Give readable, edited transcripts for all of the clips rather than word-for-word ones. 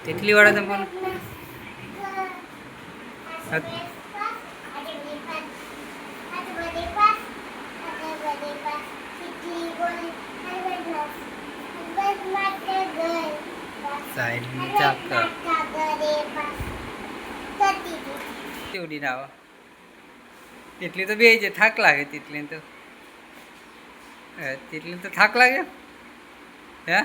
तितली वाला चंपल साइड में चाकर उड़ी ना तितली तो भी थाक लागे तितली तो थाक लागे હે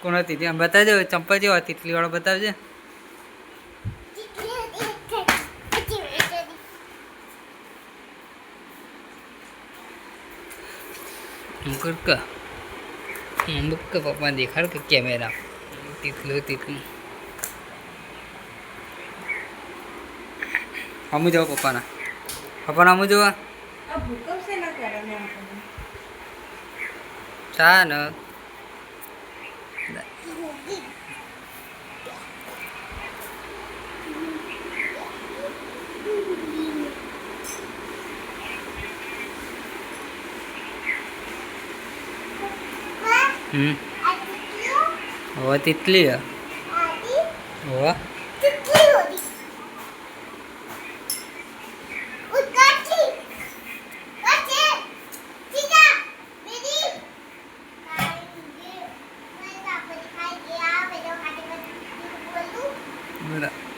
કોણ હતી ત્યાં બતાવજો ચંપા જેવા તિતલી વાળો બતાવજે મુક્કા પપ્પા દેખાડ કે કેમેરા તિતલું અમુ જાઓ પપ્પાના અમુ જોવા ચા ને वो तितली है वो बड़ा